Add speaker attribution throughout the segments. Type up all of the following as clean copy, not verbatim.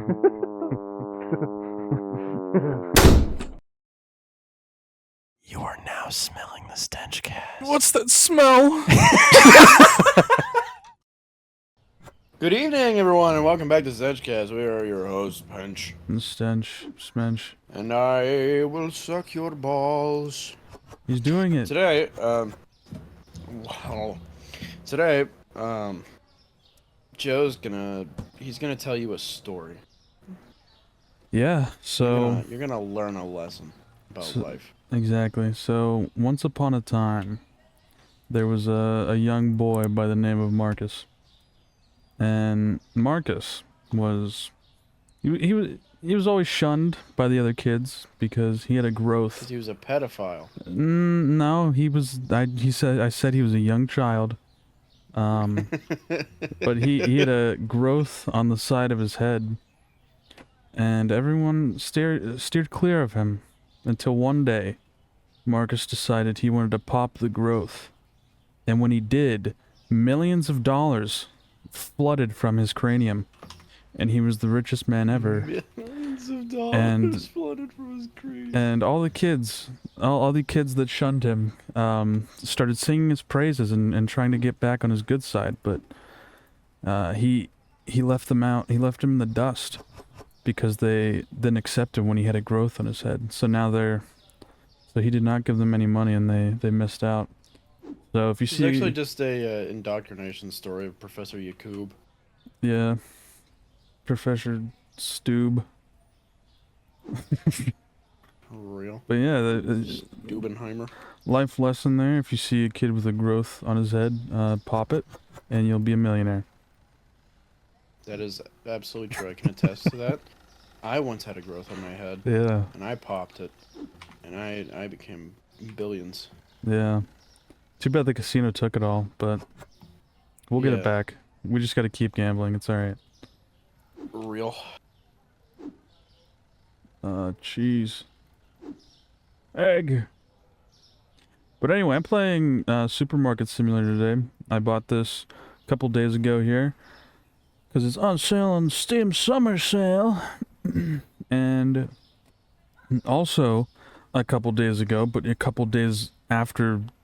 Speaker 1: You are now smelling the StenchCast.
Speaker 2: What's that smell?
Speaker 3: Good evening, everyone, and welcome back to StenchCast. We are your hosts, Pench.
Speaker 2: Stench, Smench.
Speaker 3: And I will suck your balls.
Speaker 2: He's doing it.
Speaker 3: Today, Joe's he's gonna tell you a story.
Speaker 2: Yeah, so...
Speaker 3: You're gonna learn a lesson about life.
Speaker 2: Exactly. So, once upon a time, there was a young boy by the name of Marcus. And Marcus was... He was always shunned by the other kids because he had a growth.
Speaker 3: Because he was a pedophile.
Speaker 2: No, I said he was a young child. But he had a growth on the side of his head. And everyone steered clear of him. Until one day, Marcus decided he wanted to pop the growth. And when he did, millions of dollars flooded from his cranium. And he was the richest man ever.
Speaker 3: Millions of dollars flooded from his cranium. And
Speaker 2: all the kids, all the kids that shunned him, started singing his praises and trying to get back on his good side. But he left them out. He left him in the dust because they didn't accept him when he had a growth on his head. So now so he did not give them any money, and they missed out. So if you see,
Speaker 3: it's actually just a indoctrination story of Professor Yakub.
Speaker 2: Yeah, Professor Stoob.
Speaker 3: Real.
Speaker 2: But yeah,
Speaker 3: Stubenheimer.
Speaker 2: Life lesson there: if you see a kid with a growth on his head, pop it, and you'll be a millionaire.
Speaker 3: That is absolutely true. I can attest to that. I once had a growth on my head.
Speaker 2: Yeah.
Speaker 3: And I popped it. And I became billions.
Speaker 2: Yeah. Too bad the casino took it all, but we'll get it back. We just gotta keep gambling. It's alright.
Speaker 3: Real.
Speaker 2: Cheese. Egg. But anyway, I'm playing Supermarket Simulator today. I bought this a couple days ago here. Because it's on sale on Steam Summer Sale. And also a couple days ago, but a couple days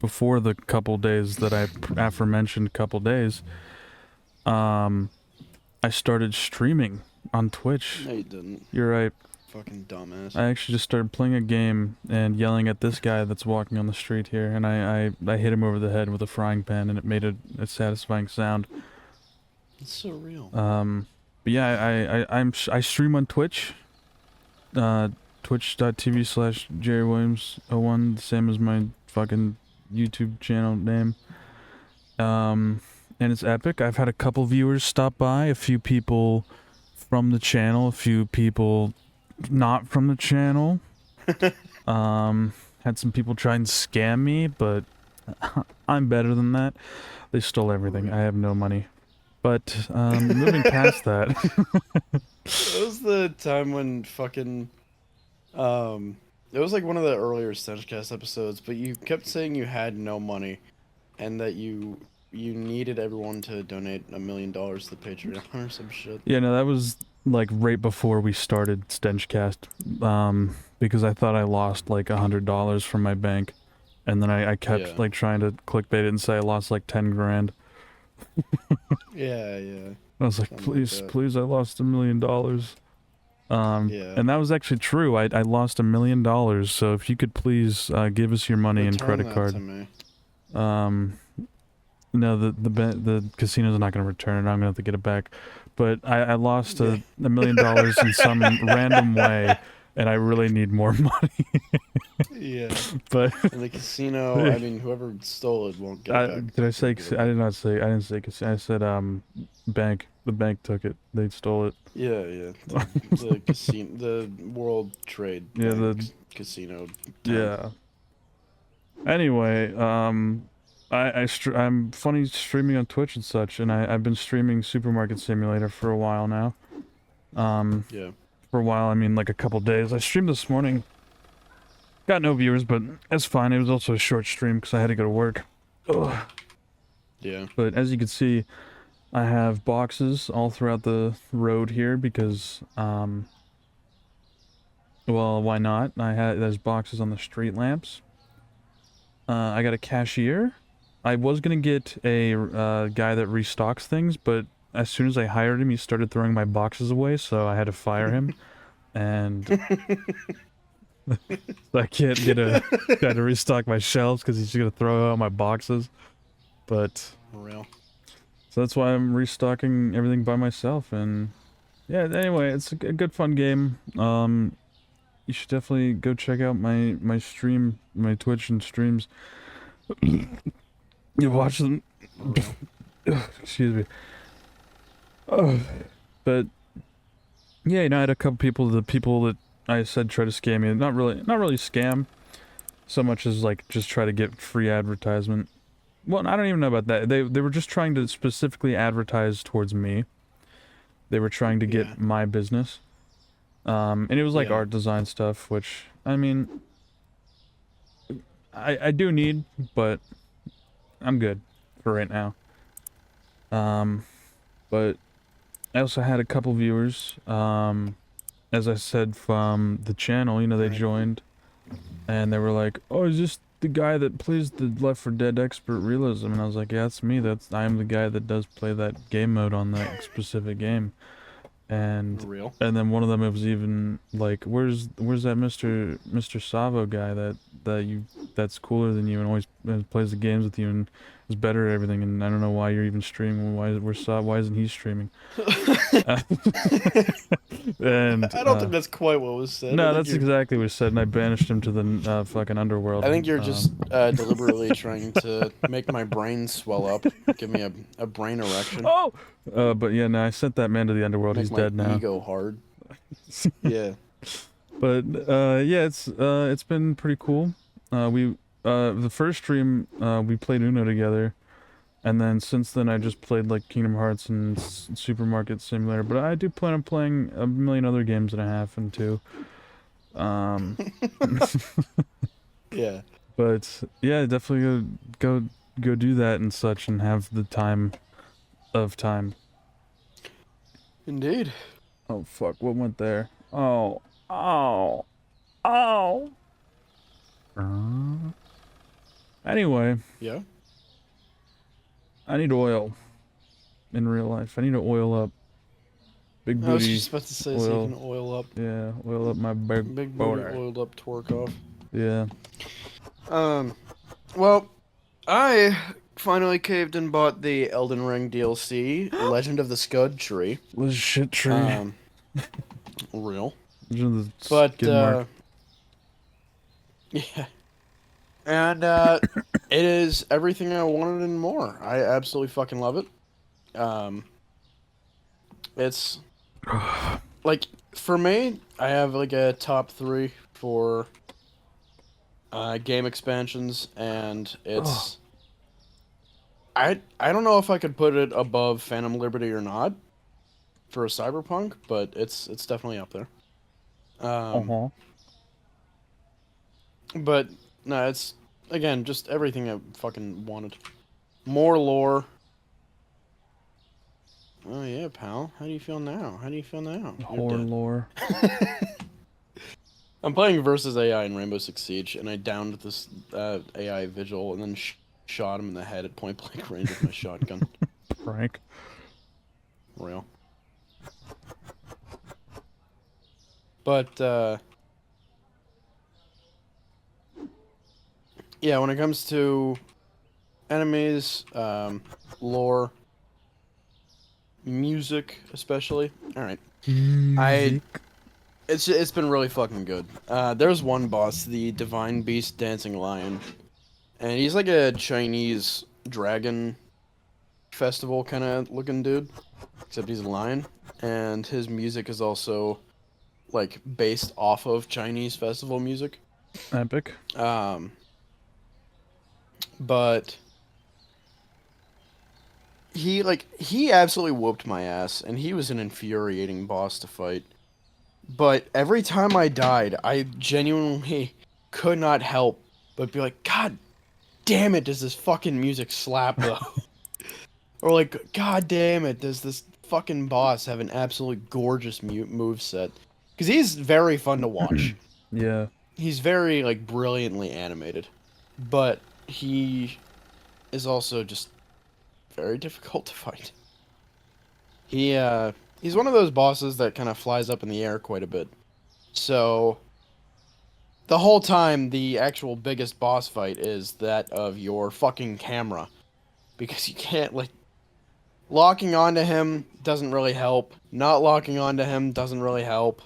Speaker 2: before the couple days that I aforementioned couple days, I started streaming on Twitch.
Speaker 3: No, you didn't.
Speaker 2: You're right.
Speaker 3: Fucking dumbass.
Speaker 2: I actually just started playing a game and yelling at this guy that's walking on the street here, and I hit him over the head with a frying pan, and it made a satisfying sound.
Speaker 3: It's so real.
Speaker 2: But yeah, I stream on Twitch. Twitch.tv/JerryWilliams01, the same as my fucking YouTube channel name. And it's epic. I've had a couple viewers stop by, a few people from the channel, a few people not from the channel. Had some people try and scam me, but I'm better than that. They stole everything. I have no money. But, moving past that.
Speaker 3: It was the time when fucking, it was like one of the earlier StenchCast episodes, but you kept saying you had no money, and that you needed everyone to donate $1 million to the Patreon or some shit.
Speaker 2: Yeah, no, that was, like, right before we started StenchCast, because I thought I lost, like, $100 from my bank, and then I kept, like, trying to clickbait it and say I lost, like, 10 grand.
Speaker 3: Yeah.
Speaker 2: I was like, please, I lost $1 million. And that was actually true. I lost $1 million. So if you could please give us your money and credit card.
Speaker 3: To me.
Speaker 2: No, the casino's not going to return it. I'm going to have to get it back. But I lost $1 million in some random way, and I really need more money.
Speaker 3: Yeah.
Speaker 2: But
Speaker 3: in the casino, I mean, whoever stole it won't get it back.
Speaker 2: Did I say? I didn't say casino. I said bank. The bank took it. They stole it.
Speaker 3: Yeah. The casino, the World Trade.
Speaker 2: Yeah,
Speaker 3: Bank casino.
Speaker 2: Yeah. Anyway, I'm funny streaming on Twitch and such, and I've been streaming Supermarket Simulator for a while now.
Speaker 3: Yeah.
Speaker 2: For a while, I mean like a couple days. I streamed this morning. Got no viewers, but that's fine. It was also a short stream because I had to go to work. Ugh.
Speaker 3: Yeah.
Speaker 2: But as you can see, I have boxes all throughout the road here because, well, why not? There's boxes on the street lamps. I got a cashier. I was gonna get a guy that restocks things, but as soon as I hired him, he started throwing my boxes away, so I had to fire him. And I can't get a guy to restock my shelves because he's just gonna throw out my boxes. But
Speaker 3: For real.
Speaker 2: so that's why I'm restocking everything by myself. And yeah, anyway, it's a good fun game. You should definitely go check out my stream, my Twitch and streams. You watch them. Excuse me. But yeah, I had a couple people. The people that I said try to scam me. Not really scam, so much as like just try to get free advertisement. Well, I don't even know about that. They were just trying to specifically advertise towards me. They were trying to get my business. And it was like art design stuff, which I mean, I do need, but I'm good for right now. But I also had a couple viewers, as I said, from the channel, they joined, and they were like, oh, is this the guy that plays the Left 4 Dead Expert Realism? And I was like, yeah, that's me. I am the guy that does play that game mode on that specific game. And
Speaker 3: Real.
Speaker 2: and then one of them was even like, where's that Mr. Savo guy that's cooler than you and always plays the games with you and is better at everything, and I don't know why you're even streaming. Why isn't he streaming? And
Speaker 3: I don't think that's quite what was said.
Speaker 2: no, that's exactly what was said, and I banished him to the fucking underworld.
Speaker 3: I think you're just deliberately trying to make my brain swell up, give me a brain erection.
Speaker 2: Oh, but yeah, no, I sent that man to the underworld.
Speaker 3: Make
Speaker 2: He's
Speaker 3: my
Speaker 2: dead now.
Speaker 3: ego hard. Yeah.
Speaker 2: But yeah, it's been pretty cool. The first stream we played Uno together, and then since then I just played like Kingdom Hearts and Supermarket Simulator. But I do plan on playing a million other games and a half and two.
Speaker 3: Yeah.
Speaker 2: But yeah, definitely go do that and such, and have the time of time.
Speaker 3: Indeed.
Speaker 2: Oh fuck! What went there? Oh. Anyway,
Speaker 3: Yeah.
Speaker 2: I need oil in real life. I need to oil up. Big
Speaker 3: I was
Speaker 2: booty.
Speaker 3: just about to say, so you can oil up.
Speaker 2: Yeah, oil up my big
Speaker 3: Big
Speaker 2: booty.
Speaker 3: booty oiled up twerk off.
Speaker 2: Yeah.
Speaker 3: Well, I finally caved and bought the Elden Ring DLC, Legend of the Scud Tree.
Speaker 2: Was shit tree.
Speaker 3: Real.
Speaker 2: But
Speaker 3: But, yeah. And, it is everything I wanted and more. I absolutely fucking love it. It's, like, for me, I have, like, a top 3 for, game expansions, and it's... I don't know if I could put it above Phantom Liberty or not for a Cyberpunk, but it's definitely up there. But no, it's again just everything I fucking wanted. More lore. Oh yeah, pal. How do you feel now? You're
Speaker 2: Horror
Speaker 3: dead.
Speaker 2: lore.
Speaker 3: I'm playing versus AI in Rainbow Six Siege, and I downed this AI vigil and then shot him in the head at point blank range with my shotgun.
Speaker 2: Prank.
Speaker 3: Real. But, yeah, when it comes to enemies, lore, music, especially. Alright. It's been really fucking good. There's one boss, the Divine Beast Dancing Lion, and he's like a Chinese dragon festival kind of looking dude, except he's a lion, and his music is also like based off of Chinese festival music.
Speaker 2: Epic.
Speaker 3: But he absolutely whooped my ass, and he was an infuriating boss to fight. But every time I died, I genuinely could not help but be like, God damn it, does this fucking music slap though? Or like, God damn it, does this fucking boss have an absolutely gorgeous move set? Because he's very fun to watch.
Speaker 2: Yeah.
Speaker 3: He's very like brilliantly animated, but he is also just very difficult to fight. He's one of those bosses that kind of flies up in the air quite a bit. So the whole time, the actual biggest boss fight is that of your fucking camera, because you can't like locking onto him doesn't really help. Not locking onto him doesn't really help.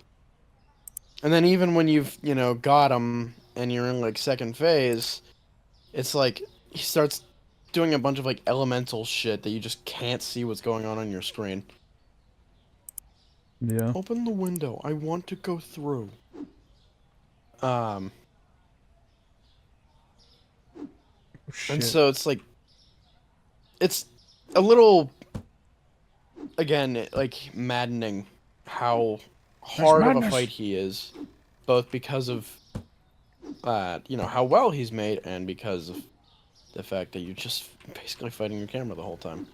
Speaker 3: And then even when you've, got him and you're in like second phase, it's like he starts doing a bunch of like elemental shit that you just can't see what's going on your screen.
Speaker 2: Yeah.
Speaker 3: Open the window. I want to go through. Um
Speaker 2: Oh,
Speaker 3: and
Speaker 2: shit.
Speaker 3: so it's like it's a little again like maddening how
Speaker 2: There's
Speaker 3: hard of a
Speaker 2: madness.
Speaker 3: fight he is, both because of how well he's made and because of the fact that you're just basically fighting your camera the whole time.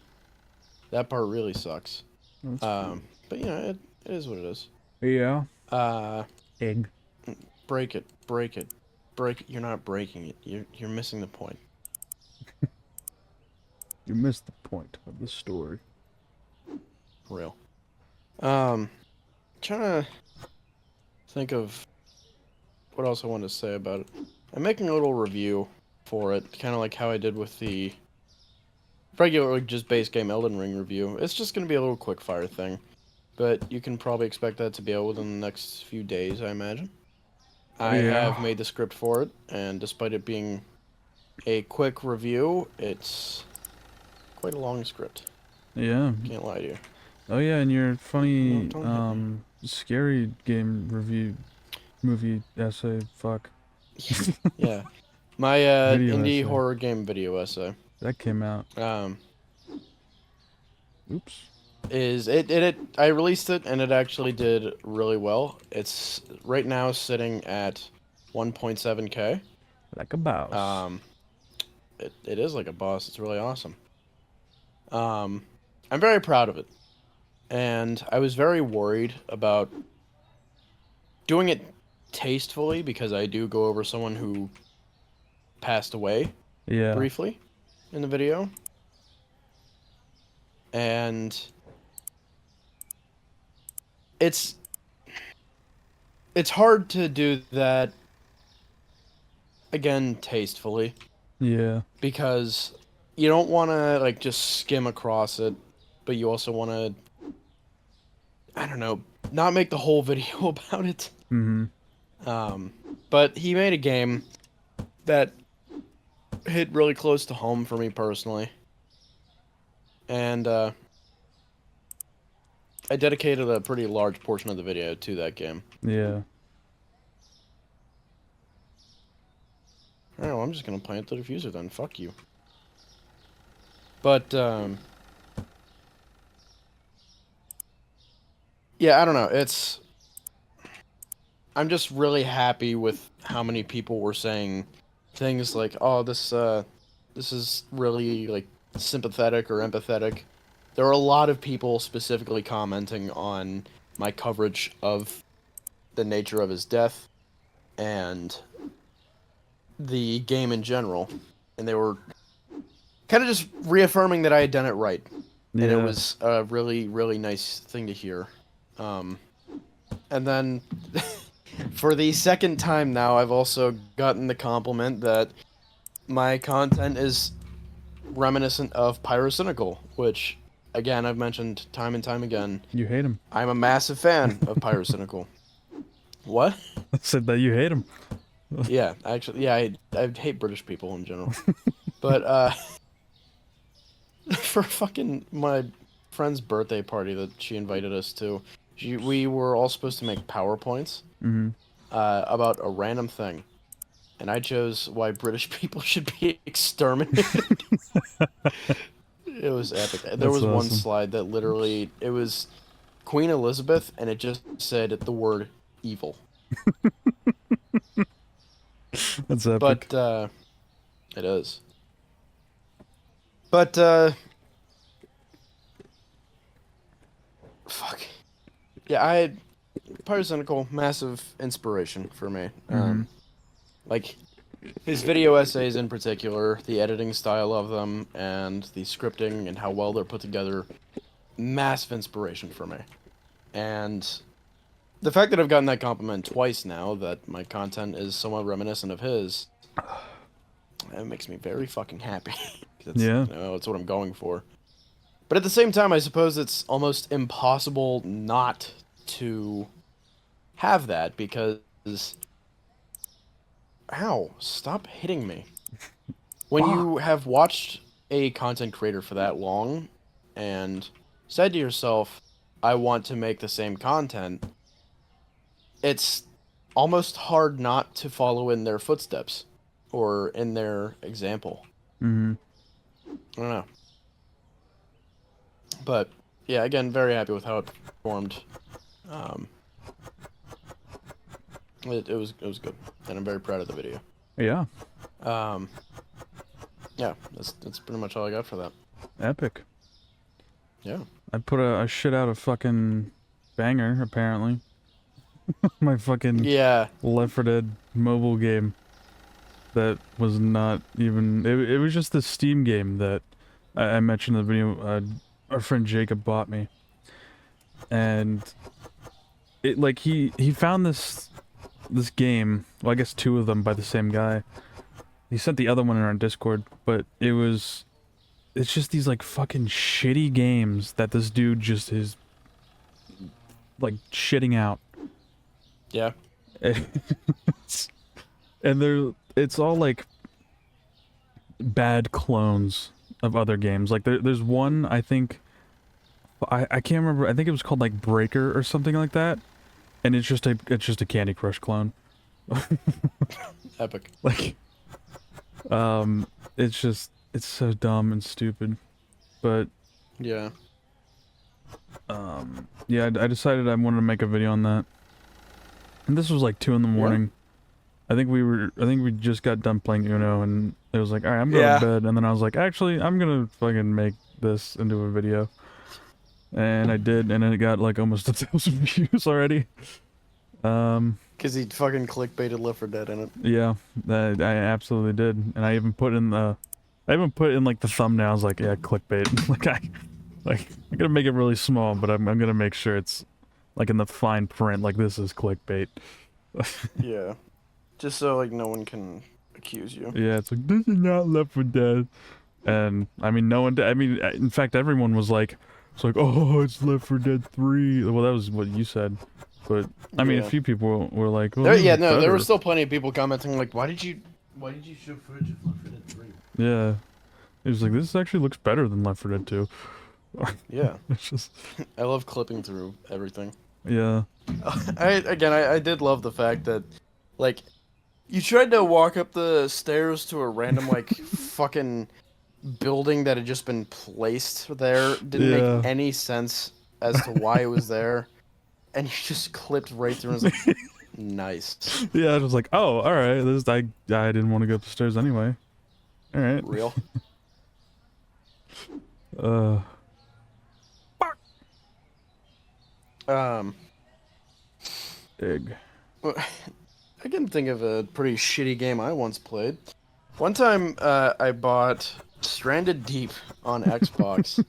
Speaker 3: That part really sucks.
Speaker 2: That's
Speaker 3: But it is what it is.
Speaker 2: yeah.
Speaker 3: Uh,
Speaker 2: Egg.
Speaker 3: break it, break it, break it. You're not breaking it. You're missing the point.
Speaker 2: You missed the point of the story.
Speaker 3: Real. Trying to think of what else I wanted to say about it. I'm making a little review for it, kind of like how I did with the regular, like, just base game Elden Ring review. It's just going to be a little quick fire thing, but you can probably expect that to be out within the next few days, I imagine. I have
Speaker 2: Yeah.
Speaker 3: made the script for it, and despite it being a quick review, it's quite a long script.
Speaker 2: Yeah.
Speaker 3: Can't lie to you.
Speaker 2: Oh yeah, and your
Speaker 3: No,
Speaker 2: funny
Speaker 3: don't hit me.
Speaker 2: scary game review movie essay. Fuck.
Speaker 3: Yeah. My
Speaker 2: Video
Speaker 3: indie
Speaker 2: essay.
Speaker 3: horror game video essay.
Speaker 2: That came out.
Speaker 3: Um,
Speaker 2: Oops.
Speaker 3: I released it and it actually did really well. It's right now sitting at 1.7K.
Speaker 2: Like a mouse.
Speaker 3: Um, it is like a boss. It's really awesome. Um, I'm very proud of it. And I was very worried about doing it tastefully because I do go over someone who passed away
Speaker 2: Yeah.
Speaker 3: briefly in the video. And it's it's hard to do that again tastefully
Speaker 2: Yeah.
Speaker 3: because you don't want to like just skim across it, but you also want to I don't know, not make the whole video about it.
Speaker 2: Mm-hmm.
Speaker 3: Um, but he made a game that hit really close to home for me personally. And I dedicated a pretty large portion of the video to that game.
Speaker 2: Yeah.
Speaker 3: Alright, well, I'm just gonna plant the diffuser then. Fuck you. But, yeah, I don't know. I'm just really happy with how many people were saying things like, "Oh, this is really like sympathetic or empathetic." There were a lot of people specifically commenting on my coverage of the nature of his death and the game in general, and they were kind of just reaffirming that I had done it right, and it
Speaker 2: Yeah.
Speaker 3: was a really, really nice thing to hear. And then for the second time now, I've also gotten the compliment that my content is reminiscent of Pyrocynical, which, again, I've mentioned time and time again.
Speaker 2: You hate him.
Speaker 3: I'm a massive fan of Pyrocynical. What?
Speaker 2: I said that you hate him.
Speaker 3: Yeah, actually, yeah, I hate British people in general. But, for fucking my friend's birthday party that she invited us to, we were all supposed to make PowerPoints
Speaker 2: Mm-hmm.
Speaker 3: about a random thing. And I chose why British people should be exterminated. It was epic. There
Speaker 2: That's
Speaker 3: was one
Speaker 2: awesome.
Speaker 3: slide that literally, it was Queen Elizabeth, and it just said the word evil.
Speaker 2: That's epic.
Speaker 3: But, it is. But, fuck. Yeah, I had Pyrocynical, massive inspiration for me. Like his video essays in particular, the editing style of them, and the scripting and how well they're put together, massive inspiration for me. And the fact that I've gotten that compliment twice now, that my content is somewhat reminiscent of his, it makes me very fucking happy.
Speaker 2: Yeah.
Speaker 3: It's what I'm going for. But at the same time, I suppose it's almost impossible not to have that because... Ow, stop hitting me. When you have watched a content creator for that long and said to yourself, I want to make the same content, it's almost hard not to follow in their footsteps or in their example.
Speaker 2: Mm-hmm.
Speaker 3: I don't know. But, yeah, again, very happy with how it performed. It was good, and I'm very proud of the video.
Speaker 2: Yeah.
Speaker 3: Yeah, that's pretty much all I got for that.
Speaker 2: Epic.
Speaker 3: Yeah.
Speaker 2: I put a shit out of fucking banger, apparently. My fucking Left 4 Dead mobile game. That was not even... It was just the Steam game that I mentioned in the video. Our friend Jacob bought me. And... it, like, he found this game, well, I guess 2 of them by the same guy. He sent the other one in our Discord, but it's just these, like, fucking shitty games that this dude just is, like, shitting out.
Speaker 3: Yeah.
Speaker 2: And it's all, like, bad clones of other games. Like, there's one, I think, I can't remember, I think it was called, like, Breaker or something like that. And it's just a Candy Crush clone.
Speaker 3: Epic.
Speaker 2: Like, it's so dumb and stupid. But
Speaker 3: yeah.
Speaker 2: Yeah, I decided I wanted to make a video on that. And this was like 2 in the morning. I think we just got done playing Uno, and it was like, alright, I'm going to bed. And then I was like, actually, I'm gonna fucking make this into a video. And I did, and then it got like almost 1,000 views already.
Speaker 3: Because he fucking clickbaited Left 4 Dead in it.
Speaker 2: Yeah, I absolutely did. And I even put in like the thumbnails, like, yeah, clickbait. I'm gonna make it really small, but I'm gonna make sure it's like in the fine print, like, this is clickbait.
Speaker 3: Yeah. Just so, like, no one can accuse you.
Speaker 2: Yeah, it's like, this is not Left 4 Dead. And, I mean, no one did. I mean, in fact, everyone was like, it's like, oh, it's Left 4 Dead 3. Well, that was what you said. But, I mean, a few people were like, well,
Speaker 3: there were still plenty of people commenting, like, why did you show footage of Left 4 Dead 3?
Speaker 2: Yeah. It was like, this actually looks better than Left 4 Dead 2.
Speaker 3: Yeah.
Speaker 2: It's just...
Speaker 3: I love clipping through everything.
Speaker 2: Yeah.
Speaker 3: I did love the fact that, like, you tried to walk up the stairs to a random, like, fucking building that had just been placed there. Didn't make any sense as to why it was there. And you just clipped right through and was like, nice.
Speaker 2: Yeah, I was like, oh, alright. I didn't want to go up the stairs anyway. Alright.
Speaker 3: Real.
Speaker 2: Egg.
Speaker 3: I can think of a pretty shitty game I once played. One time, I bought Stranded Deep on Xbox.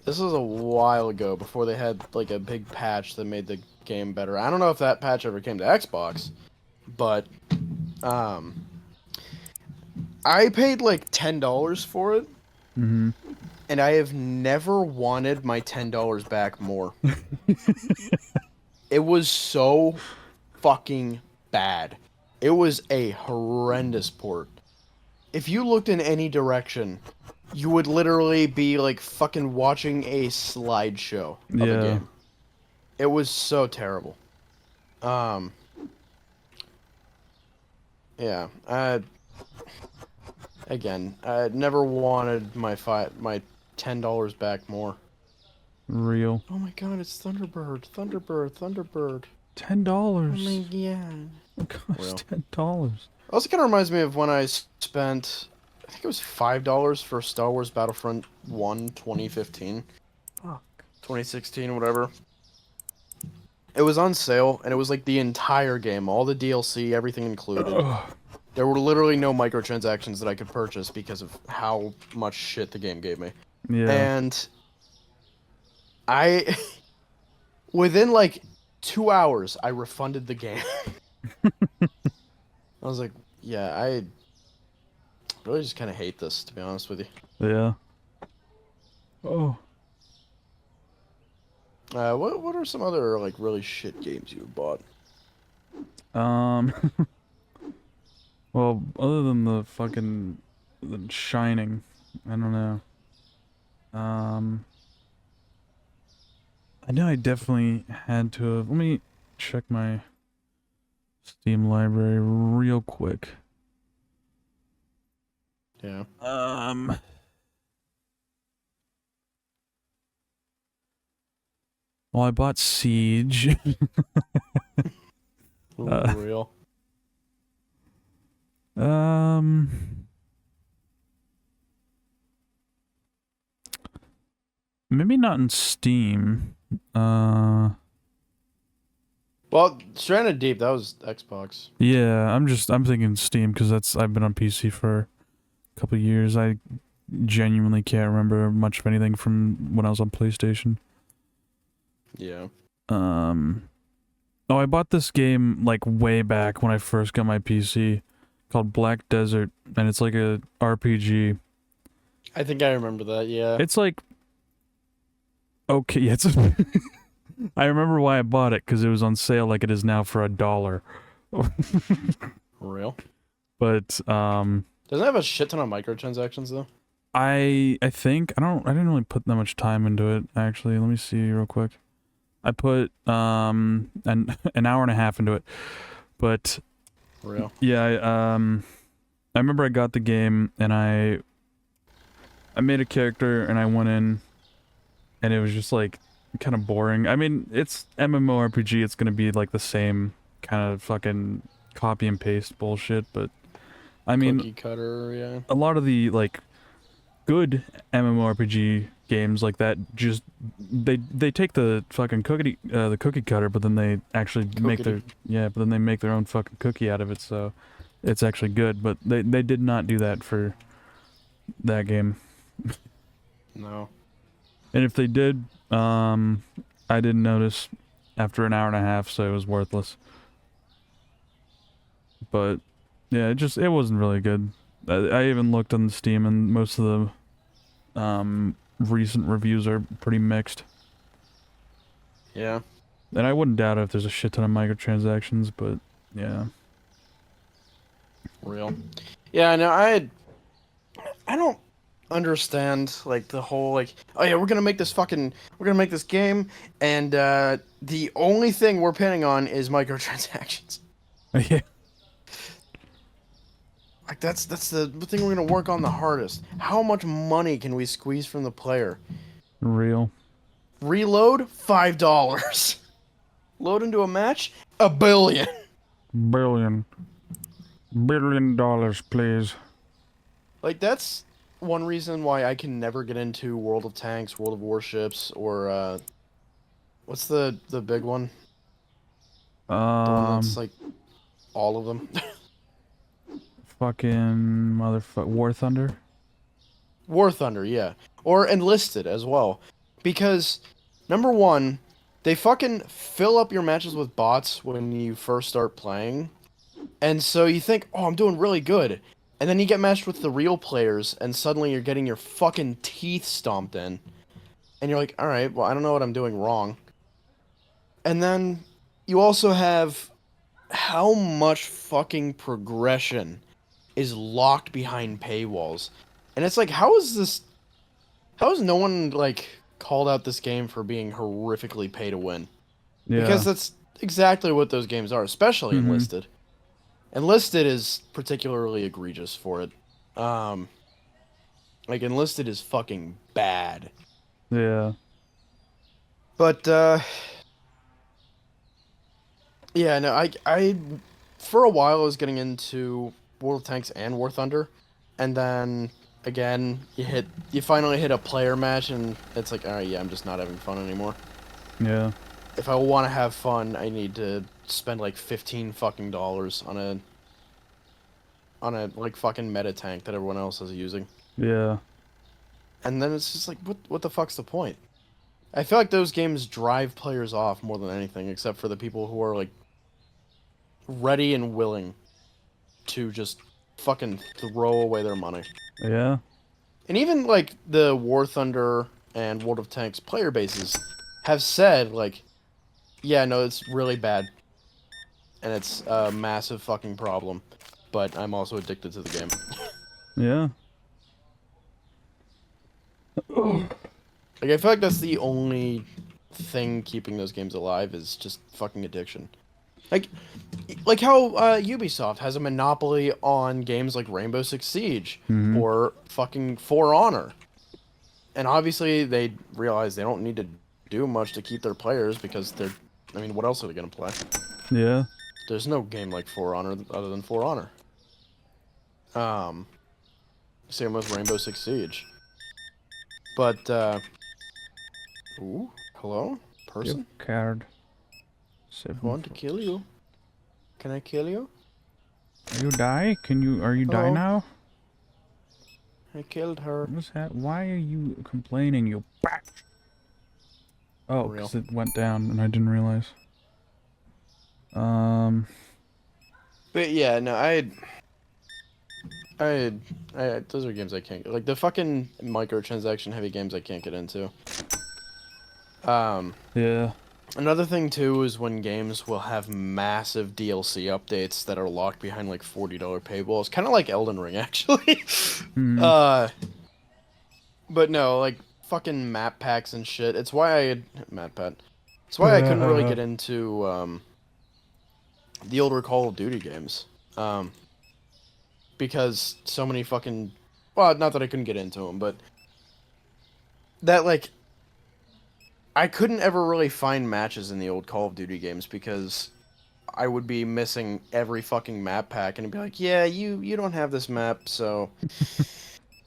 Speaker 3: This was a while ago, before they had, like, a big patch that made the game better. I don't know if that patch ever came to Xbox, but, I paid, like, $10 for it.
Speaker 2: Mm-hmm.
Speaker 3: And I have never wanted my $10 back more. It was so fucking bad. It was a horrendous port. If you looked in any direction, you would literally be like fucking watching a slideshow of a game. It was so terrible. Yeah. Again, I never wanted my $10 back more.
Speaker 2: Real.
Speaker 3: Oh my god, it's Thunderbird. $10.
Speaker 2: Oh
Speaker 3: my god.
Speaker 2: Oh gosh, $10.
Speaker 3: Also kind of reminds me of when I spent, I think it was $5 for Star Wars Battlefront 1 2015.
Speaker 2: Fuck.
Speaker 3: 2016, whatever. It was on sale, and it was like the entire game, all the DLC, everything included.
Speaker 2: Ugh.
Speaker 3: There were literally no microtransactions that I could purchase because of how much shit the game gave me.
Speaker 2: Yeah.
Speaker 3: And I, within like 2 hours, I refunded the game. I was like, yeah, I really just kind of hate this, to be honest with you.
Speaker 2: Yeah. Oh.
Speaker 3: What are some other like really shit games you bought?
Speaker 2: Um. Well, other than the Shining, I don't know. I know I definitely had to have. Let me check my Steam library real quick.
Speaker 3: Yeah.
Speaker 2: Well, I bought Siege.
Speaker 3: Real.
Speaker 2: Um, Maybe not in Steam.
Speaker 3: Well, Stranded Deep, that was Xbox.
Speaker 2: Yeah, I'm thinking Steam because I've been on PC for a couple of years. I genuinely can't remember much of anything from when I was on PlayStation.
Speaker 3: Yeah.
Speaker 2: Oh, I bought this game like way back when I first got my PC called Black Desert, and it's like a RPG.
Speaker 3: I think I remember that, yeah.
Speaker 2: It's like okay, yeah, it's I remember why I bought it because it was on sale like it is now for $1.
Speaker 3: Real.
Speaker 2: But
Speaker 3: Doesn't it have a shit ton of microtransactions though?
Speaker 2: I think I didn't really put that much time into it actually. Let me see real quick. I put an hour and a half into it. But
Speaker 3: Real.
Speaker 2: yeah, I remember I got the game and I made a character and I went in and it was just like kind of boring. I mean, it's MMORPG, it's going to be like the same kind of fucking copy and paste bullshit, but I mean,
Speaker 3: Cookie cutter, yeah.
Speaker 2: a lot of the like good MMORPG games like that just they take the fucking cookie cutter, but then they actually make their but then they make their own fucking cookie out of it, so it's actually good. But they did not do that for that game.
Speaker 3: No.
Speaker 2: And if they did, I didn't notice after an hour and a half, so it was worthless. But yeah, it wasn't really good. I even looked on Steam, and most of the recent reviews are pretty mixed.
Speaker 3: Yeah.
Speaker 2: And I wouldn't doubt it if there's a shit ton of microtransactions, but yeah.
Speaker 3: Real. Yeah, no, I don't understand like the whole like, oh yeah, we're gonna make this game, and the only thing we're pinning on is microtransactions.
Speaker 2: Yeah.
Speaker 3: Like that's the thing we're gonna work on the hardest. How much money can we squeeze from the player?
Speaker 2: Real.
Speaker 3: Reload, $5. Load into a match, $1 billion.
Speaker 2: $1 billion, please.
Speaker 3: Like that's one reason why I can never get into World of Tanks, World of Warships, or what's the big one? The one that's like all of them.
Speaker 2: Fucking motherfucker, War Thunder.
Speaker 3: War Thunder, yeah, or Enlisted as well, because number one, they fucking fill up your matches with bots when you first start playing, and so you think, oh, I'm doing really good. And then you get matched with the real players, and suddenly you're getting your fucking teeth stomped in. And you're like, alright, well, I don't know what I'm doing wrong. And then you also have how much fucking progression is locked behind paywalls. And it's like, how has no one, like, called out this game for being horrifically pay to win?
Speaker 2: Yeah.
Speaker 3: Because that's exactly what those games are, especially Enlisted. Enlisted is particularly egregious for it. Like, Enlisted is fucking bad.
Speaker 2: Yeah.
Speaker 3: But, yeah, no, I, for a while, I was getting into World of Tanks and War Thunder, and then, again, you finally hit a player match, and it's like, alright, yeah, I'm just not having fun anymore.
Speaker 2: Yeah.
Speaker 3: if I want to have fun, I need to spend like $15 fucking on a like fucking meta tank that everyone else is using.
Speaker 2: Yeah.
Speaker 3: And then it's just like, what the fuck's the point? I feel like those games drive players off more than anything, except for the people who are like ready and willing to just fucking throw away their money.
Speaker 2: Yeah.
Speaker 3: And even like the War Thunder and World of Tanks player bases have said like, yeah, no, it's really bad. And it's a massive fucking problem. But I'm also addicted to the game.
Speaker 2: Yeah.
Speaker 3: Like, I feel like that's the only thing keeping those games alive is just fucking addiction. Like how Ubisoft has a monopoly on games like Rainbow Six Siege
Speaker 2: Mhm.
Speaker 3: or fucking For Honor. And obviously they realize they don't need to do much to keep their players because I mean, what else are they going to play?
Speaker 2: Yeah.
Speaker 3: There's no game like For Honor other than For Honor. Same with Rainbow Six Siege. But, ooh, hello? Person?
Speaker 2: Gift card.
Speaker 3: I want to kill you. Can I kill you?
Speaker 2: Are you die? Are you die
Speaker 3: Oh.
Speaker 2: now?
Speaker 3: I killed her.
Speaker 2: What's that? Why are you complaining, you bat? Oh,
Speaker 3: Real.
Speaker 2: because it went down and I didn't realize.
Speaker 3: But yeah, no, those are games I can't get. Like, the fucking microtransaction heavy games I can't get into.
Speaker 2: Yeah.
Speaker 3: Another thing, too, is when games will have massive DLC updates that are locked behind, like, $40 paywalls. Kind of like Elden Ring, actually.
Speaker 2: Mhm.
Speaker 3: But no, like, fucking map packs and shit. It's why It's why I couldn't really get into, the older Call of Duty games. Because so many fucking... Well, not that I couldn't get into them, but... That, like... I couldn't ever really find matches in the old Call of Duty games because I would be missing every fucking map pack and it'd be like, yeah, you don't have this map, so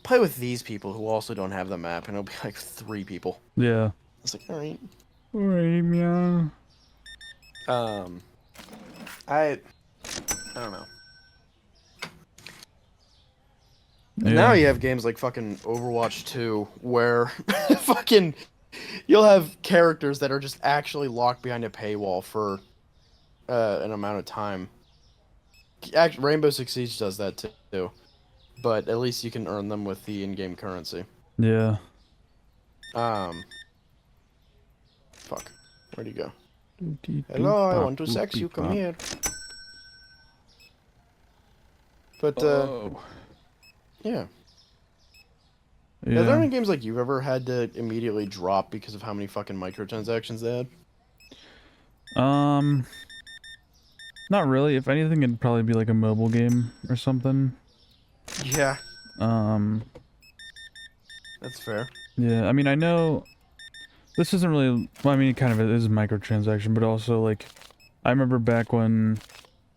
Speaker 3: play with these people who also don't have the map, and it'll be like 3 people.
Speaker 2: Yeah.
Speaker 3: It's like, alright.
Speaker 2: Alright, meow.
Speaker 3: I don't know.
Speaker 2: Yeah.
Speaker 3: Now you have games like fucking Overwatch 2 where fucking you'll have characters that are just actually locked behind a paywall for an amount of time. Rainbow Six Siege does that too, but at least you can earn them with the in-game currency.
Speaker 2: Yeah.
Speaker 3: Fuck. Where'd he go? Hello, I want to sex you. Come here. But yeah.
Speaker 2: Yeah.
Speaker 3: Are there any games like you've ever had to immediately drop because of how many fucking microtransactions they had?
Speaker 2: Not really. If anything, it'd probably be like a mobile game or something.
Speaker 3: Yeah,
Speaker 2: Um,
Speaker 3: that's fair.
Speaker 2: yeah, I mean, I know this isn't really, well, I mean, it kind of is a microtransaction, but also, like, I remember back when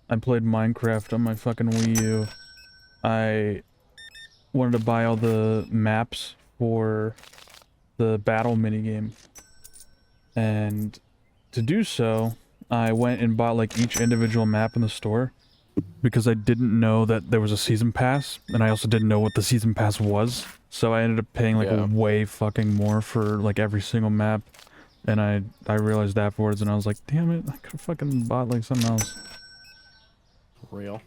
Speaker 2: I played Minecraft on my fucking Wii U, I wanted to buy all the maps for the battle minigame. And to do so, I went and bought, like, each individual map in the store, because I didn't know that there was a season pass, and I also didn't know what the season pass was. So I ended up paying like way fucking more for like every single map, and I realized afterwards, and I was like, damn it, I could have fucking bought like something else.
Speaker 3: Real.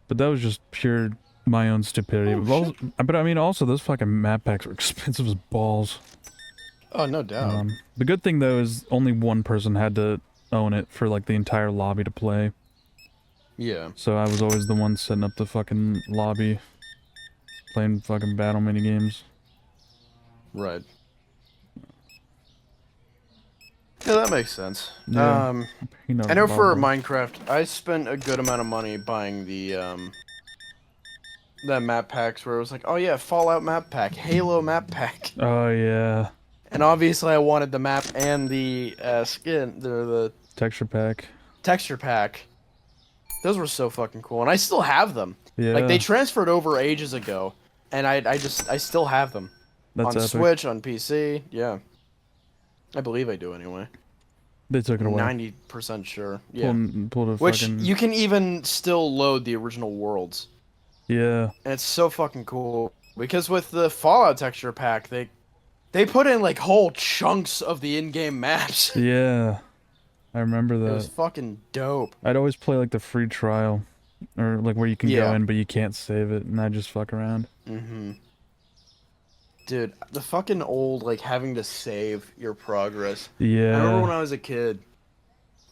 Speaker 2: But that was just pure my own stupidity. But I mean, also those fucking map packs were expensive as balls.
Speaker 3: Oh, no doubt.
Speaker 2: The good thing though is only one person had to own it for like the entire lobby to play.
Speaker 3: Yeah.
Speaker 2: So I was always the one setting up the fucking lobby, playing fucking battle minigames.
Speaker 3: Right. Yeah, that makes sense.
Speaker 2: Yeah.
Speaker 3: I know for Minecraft, I spent a good amount of money buying the map packs where it was like, oh yeah, Fallout map pack, Halo map pack.
Speaker 2: Oh yeah.
Speaker 3: And obviously I wanted the map and the skin, the
Speaker 2: Texture pack.
Speaker 3: texture pack. Those were so fucking cool, and I still have them.
Speaker 2: Yeah.
Speaker 3: Like, they transferred over ages ago, and I still have them.
Speaker 2: That's
Speaker 3: on
Speaker 2: epic.
Speaker 3: Switch, on PC, yeah. I believe I do, anyway.
Speaker 2: They took it away.
Speaker 3: 90% sure. Yeah.
Speaker 2: Pulled a
Speaker 3: Which
Speaker 2: fucking...
Speaker 3: you can even still load the original worlds.
Speaker 2: Yeah.
Speaker 3: And it's so fucking cool. Because with the Fallout texture pack, they put in like whole chunks of the in-game maps.
Speaker 2: Yeah. I remember that.
Speaker 3: It was fucking dope.
Speaker 2: I'd always play like the free trial. Or like where you can go
Speaker 3: Yeah.
Speaker 2: in but you can't save it, and I just fuck around.
Speaker 3: Mm-hmm. Dude, the fucking old, like, having to save your progress.
Speaker 2: Yeah.
Speaker 3: I remember when I was a kid,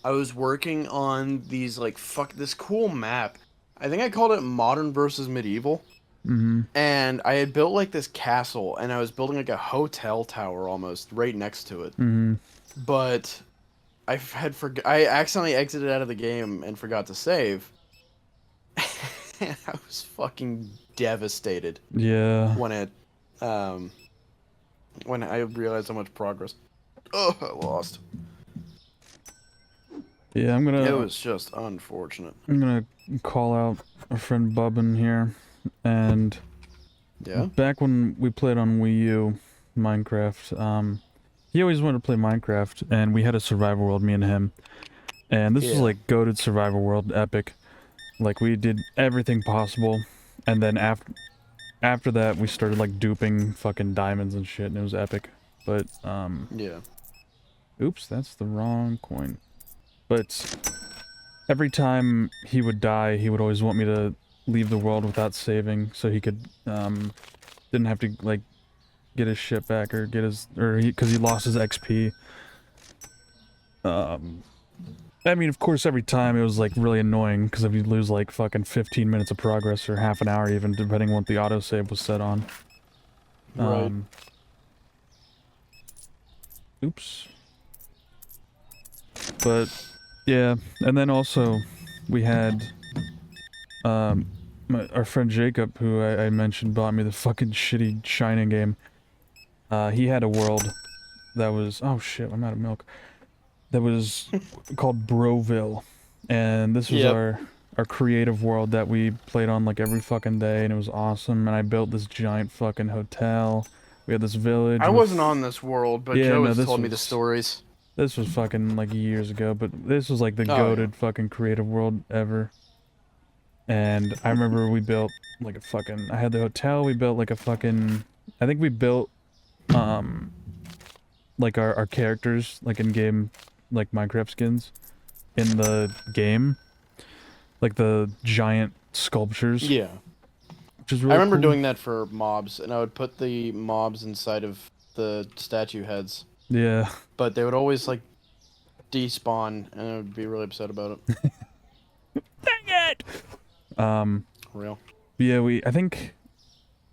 Speaker 3: I was working on these, like, this cool map. I think I called it Modern versus Medieval.
Speaker 2: Mm-hmm.
Speaker 3: And I had built, like, this castle, and I was building, like, a hotel tower almost right next to it.
Speaker 2: Mm-hmm.
Speaker 3: But I accidentally exited out of the game and forgot to save. And I was fucking devastated.
Speaker 2: Yeah.
Speaker 3: When I realized how much progress. Oh, I lost.
Speaker 2: Yeah, I'm gonna...
Speaker 3: It was just unfortunate.
Speaker 2: I'm gonna call out our friend Bubbin here, and...
Speaker 3: Yeah?
Speaker 2: Back when we played on Wii U, Minecraft, he always wanted to play Minecraft, and we had a survival world, me and him. And this was like goated survival world, epic. Like, we did everything possible, and then after that, we started, like, duping fucking diamonds and shit, and it was epic. But,
Speaker 3: Yeah.
Speaker 2: oops, that's the wrong coin. But, every time he would die, he would always want me to leave the world without saving, so he could, didn't have to, like, get his shit back, or get his, because he lost his XP. I mean, of course, every time it was, like, really annoying, because if you lose, like, fucking 15 minutes of progress, or half an hour even, depending on what the autosave was set on.
Speaker 3: Right.
Speaker 2: Oops. But, yeah, and then also, we had, our friend Jacob, who I mentioned, bought me the fucking shitty Shining game. He had a world that was, oh shit, I'm out of milk. That was called Broville, and this was our creative world that we played on like every fucking day, and it was awesome. And I built this giant fucking hotel. We had this village.
Speaker 3: I wasn't on this world, but Joe has told me the stories.
Speaker 2: This was fucking like years ago, but this was like the goated fucking creative world ever. And I remember we built like a fucking, I had the hotel, we built like a fucking, I think we built, like our characters, like in-game, like Minecraft skins, in the game. Like the giant sculptures.
Speaker 3: Yeah.
Speaker 2: Which is really
Speaker 3: I remember
Speaker 2: cool.
Speaker 3: doing that for mobs, and I would put the mobs inside of the statue heads.
Speaker 2: Yeah.
Speaker 3: But they would always, like, despawn, and I would be really upset about it.
Speaker 2: Dang it!
Speaker 3: Real.
Speaker 2: Yeah, I think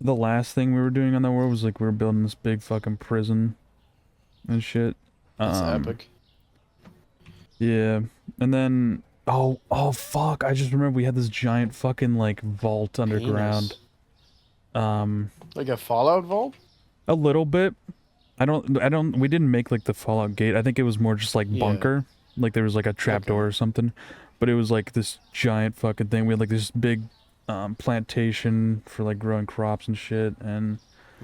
Speaker 2: the last thing we were doing on that world was like we were building this big fucking prison and shit.
Speaker 3: That's epic.
Speaker 2: Yeah. And then oh fuck, I just remember we had this giant fucking like vault underground.
Speaker 3: Like a Fallout vault?
Speaker 2: A little bit. We didn't make like the Fallout gate. I think it was more just like bunker. Like there was like a trapdoor or something. But it was like this giant fucking thing. We had like this big plantation for like growing crops and shit, and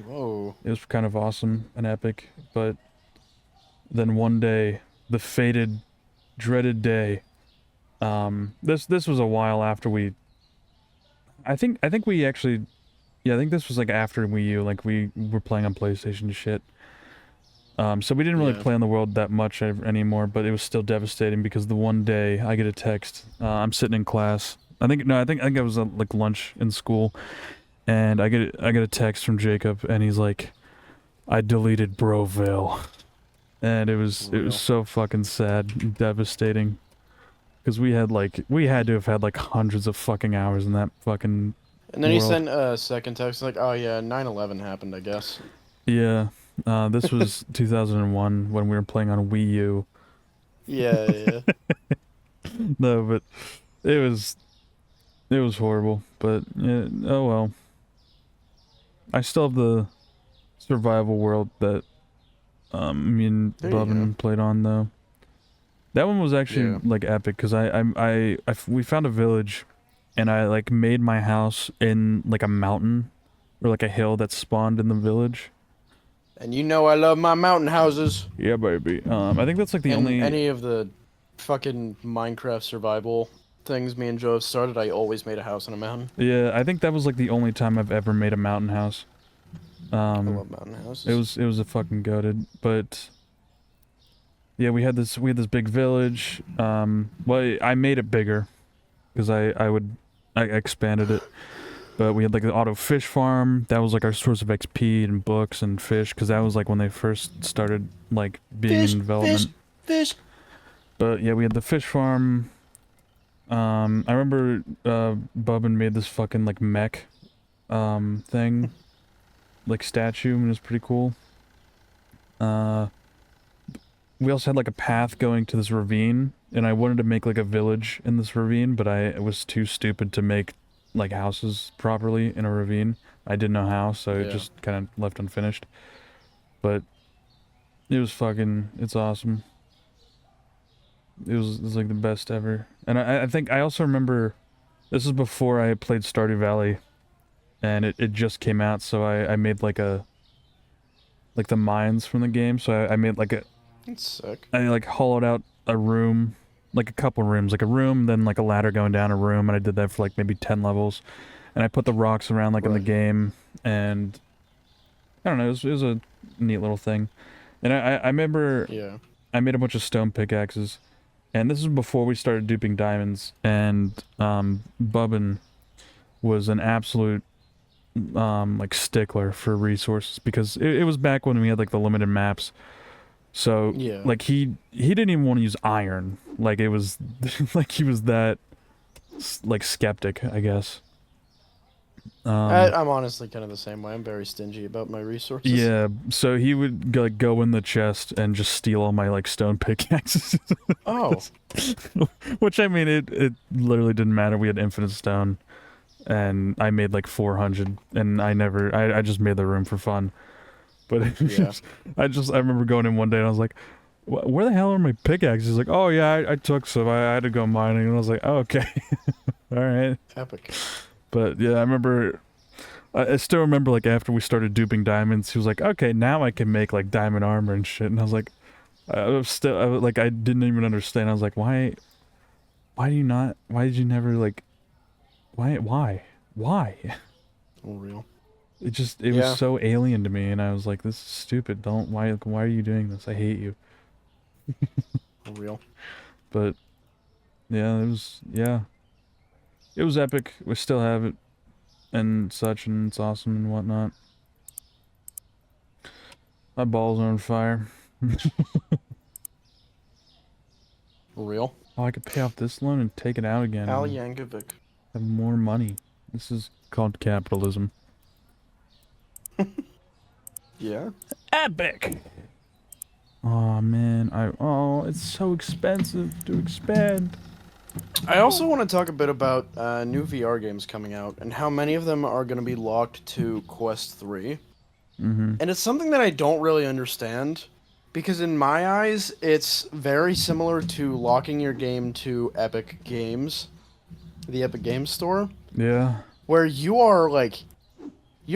Speaker 3: whoa,
Speaker 2: it was kind of awesome and epic. But then one day, the fated, dreaded day. This was a while after we. I think we actually, yeah, I think this was like after Wii U. Like we were playing on PlayStation and shit. So we didn't really play on the world that much anymore, but it was still devastating because the one day I get a text. I'm sitting in class. I think I was at like lunch in school, and I get a text from Jacob, and he's like, "I deleted Broville," and it was so fucking sad, and devastating, because we had to have had like hundreds of fucking hours in that fucking.
Speaker 3: And then
Speaker 2: world.
Speaker 3: he sent a second text like, "Oh yeah, 9/11 happened, I guess."
Speaker 2: Yeah. This was 2001 when we were playing on Wii U.
Speaker 3: Yeah.
Speaker 2: No, but it was horrible. But yeah, oh well. I still have the survival world that me and Bubben played on though. That one was actually like epic because we found a village, and I like made my house in like a mountain or like a hill that spawned in the village.
Speaker 3: And you know I love my mountain houses.
Speaker 2: Yeah, baby. I think that's like the
Speaker 3: And
Speaker 2: only.
Speaker 3: any of the fucking Minecraft survival things me and Joe have started, I always made a house on a mountain.
Speaker 2: Yeah, I think that was like the only time I've ever made a mountain house.
Speaker 3: I love mountain houses.
Speaker 2: It was a fucking goated, but yeah, we had this big village. Well, I made it bigger because I expanded it. But we had like the auto fish farm. That was like our source of XP and books and fish because that was like when they first started like being in development.
Speaker 3: Fish.
Speaker 2: But yeah, we had the fish farm. I remember Bubbin made this fucking like mech thing, like statue, and it was pretty cool. We also had like a path going to this ravine, and I wanted to make like a village in this ravine, but I was too stupid to make like houses properly in a ravine. I didn't know how, so it just kind of left unfinished. But it was fucking, it's awesome. It was like the best ever. And I think I also remember, this is before I played Stardew Valley, and it just came out, so I made like the mines from the game, so I made like
Speaker 3: That's sick.
Speaker 2: I like hollowed out a room, like a couple rooms, like a room, then like a ladder going down a room, and I did that for like maybe 10 levels. And I put the rocks around like in the game, and I don't know, it was a neat little thing. And I remember I made a bunch of stone pickaxes, and this is before we started duping diamonds, and Bubbin was an absolute like stickler for resources, because it was back when we had like the limited maps. So like he didn't even want to use iron. Like it was like he was that like skeptic, I guess.
Speaker 3: I'm honestly kind of the same way. I'm very stingy about my resources.
Speaker 2: Yeah, so he would like go in the chest and just steal all my like stone pickaxes.
Speaker 3: Oh.
Speaker 2: Which I mean, it literally didn't matter. We had infinite stone, and I made like 400, and I just made the room for fun. But I remember going in one day and I was like, where the hell are my pickaxes? He's like, oh yeah, I took some. I had to go mining, and I was like, oh, okay, all right.
Speaker 3: Epic.
Speaker 2: But yeah, I remember. I still remember like after we started duping diamonds, he was like, okay, now I can make like diamond armor and shit. And I was like, I didn't even understand. I was like, why do you not? Why did you never like? Why?
Speaker 3: Unreal.
Speaker 2: It was so alien to me, and I was like, this is stupid. Why are you doing this? I hate you.
Speaker 3: Unreal.
Speaker 2: But yeah, it was epic. We still have it and such, and it's awesome and whatnot. My balls are on fire.
Speaker 3: Real.
Speaker 2: Oh, I could pay off this loan and take it out again.
Speaker 3: Al Yankovic.
Speaker 2: Have more money. This is called capitalism.
Speaker 3: Yeah.
Speaker 2: Epic. Oh man, it's so expensive to expand.
Speaker 3: I also want to talk a bit about new VR games coming out and how many of them are going to be locked to Quest 3.
Speaker 2: Mm-hmm.
Speaker 3: And it's something that I don't really understand, because in my eyes, it's very similar to locking your game to Epic Games, the Epic Games Store.
Speaker 2: Yeah.
Speaker 3: Where you're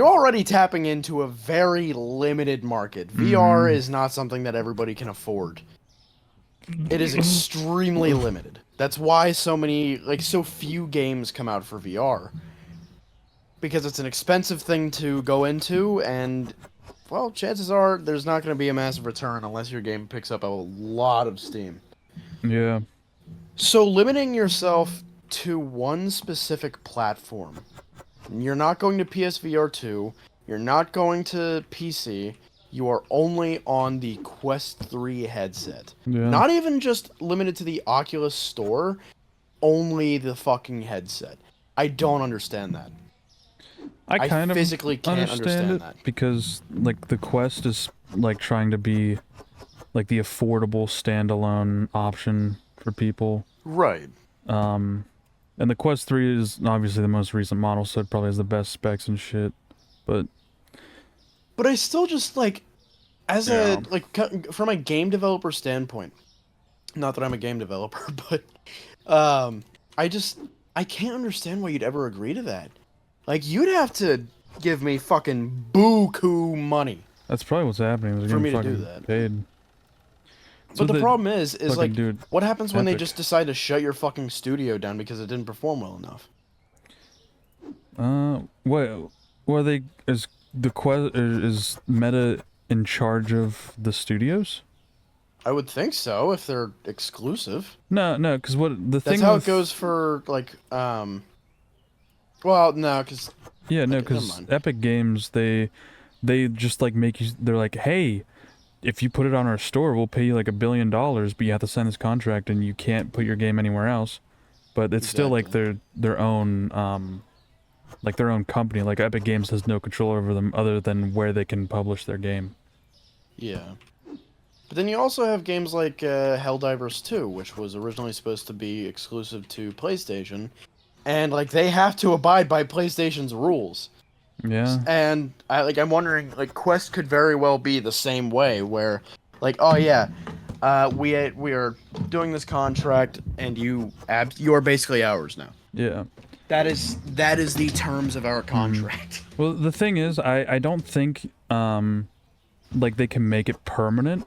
Speaker 3: already tapping into a very limited market. VR is not something that everybody can afford. It is extremely limited. That's why so few games come out for VR. Because it's an expensive thing to go into, and, well, chances are there's not going to be a massive return unless your game picks up a lot of steam.
Speaker 2: Yeah.
Speaker 3: So limiting yourself to one specific platform. You're not going to PSVR 2, you're not going to PC, you are only on the Quest 3 headset.
Speaker 2: Yeah.
Speaker 3: Not even just limited to the Oculus Store, only the fucking headset. I don't understand that.
Speaker 2: I kind of
Speaker 3: physically can't understand that.
Speaker 2: Because, like, the Quest is, like, trying to be, like, the affordable standalone option for people.
Speaker 3: Right.
Speaker 2: And the Quest 3 is obviously the most recent model, so it probably has the best specs and shit. But
Speaker 3: I still just, like, from a game developer standpoint, not that I'm a game developer, but, I can't understand why you'd ever agree to that. Like, you'd have to give me fucking buku money
Speaker 2: That's probably what's happening. They're
Speaker 3: for me
Speaker 2: getting
Speaker 3: to do
Speaker 2: fucking
Speaker 3: that.
Speaker 2: paid.
Speaker 3: But the problem is
Speaker 2: fucking
Speaker 3: like,
Speaker 2: do it
Speaker 3: what happens when they
Speaker 2: Epic.
Speaker 3: just decide to shut your fucking studio down because it didn't perform well enough?
Speaker 2: What are they? Is Meta in charge of the studios?
Speaker 3: I would think so if they're exclusive.
Speaker 2: No, no, because what the
Speaker 3: That's
Speaker 2: thing
Speaker 3: how
Speaker 2: with
Speaker 3: it goes for like Well, no, because
Speaker 2: yeah, no,
Speaker 3: okay, never
Speaker 2: because
Speaker 3: mind.
Speaker 2: Epic Games they just like make you. They're like, hey, if you put it on our store, we'll pay you like $1 billion, but you have to sign this contract and you can't put your game anywhere else. But it's still like
Speaker 3: Exactly.
Speaker 2: their own like their own company. Like Epic Games has no control over them other than where they can publish their game.
Speaker 3: Yeah. But then you also have games like Helldivers 2, which was originally supposed to be exclusive to PlayStation, and like they have to abide by PlayStation's rules.
Speaker 2: Yeah.
Speaker 3: And I'm wondering, like, Quest could very well be the same way, where like, oh yeah, we are doing this contract, and you are basically ours now.
Speaker 2: Yeah.
Speaker 3: That is the terms of our contract.
Speaker 2: Well, the thing is, I don't think like they can make it permanent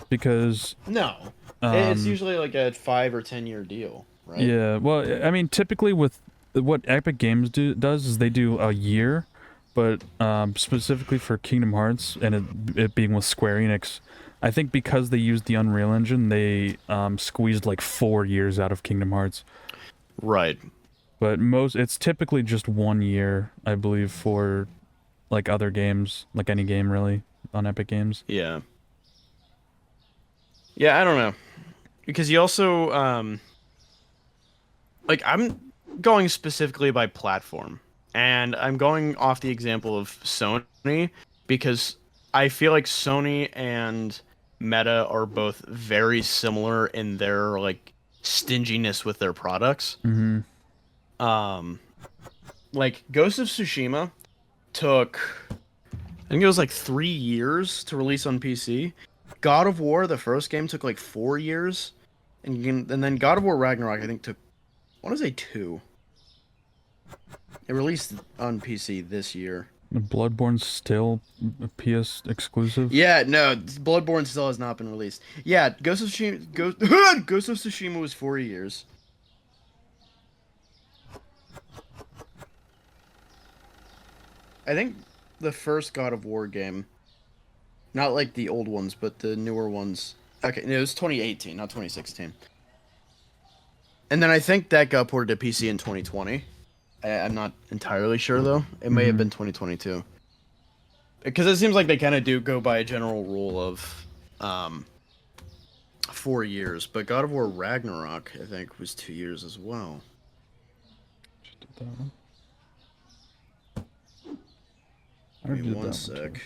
Speaker 2: because
Speaker 3: No, it's usually like a 5 or 10 year deal, right?
Speaker 2: yeah. Well, I mean, typically with what Epic Games does is they do a year, but specifically for Kingdom Hearts and it being with Square Enix, I think because they used the Unreal Engine, they squeezed like 4 years out of Kingdom Hearts.
Speaker 3: Right.
Speaker 2: But it's typically just 1 year, I believe, for like other games, like any game really on Epic Games.
Speaker 3: Yeah. Yeah, I don't know. Because you also like I'm going specifically by platform. And I'm going off the example of Sony because I feel like Sony and Meta are both very similar in their like stinginess with their products.
Speaker 2: Mm-hmm.
Speaker 3: Um like Ghost of Tsushima took I think it was like 3 years to release on PC. God of War, the first game, took like 4 years, and then God of War Ragnarok, I think took I want to say 2. It released on PC this year.
Speaker 2: Bloodborne's still a PS exclusive.
Speaker 3: Yeah, no, Bloodborne still has not been released. Yeah, Ghost of Tsushima, Ghost of Tsushima was 4 years. I think the first God of War game, not like the old ones, but the newer ones. Okay, it was 2018, not 2016. And then I think that got ported to PC in 2020. I'm not entirely sure though. It may have been 2022. Because it seems like they kind of do go by a general rule of 4 years. But God of War Ragnarok, I think, was 2 years as well.
Speaker 2: Just did that one.
Speaker 3: Give me one sec.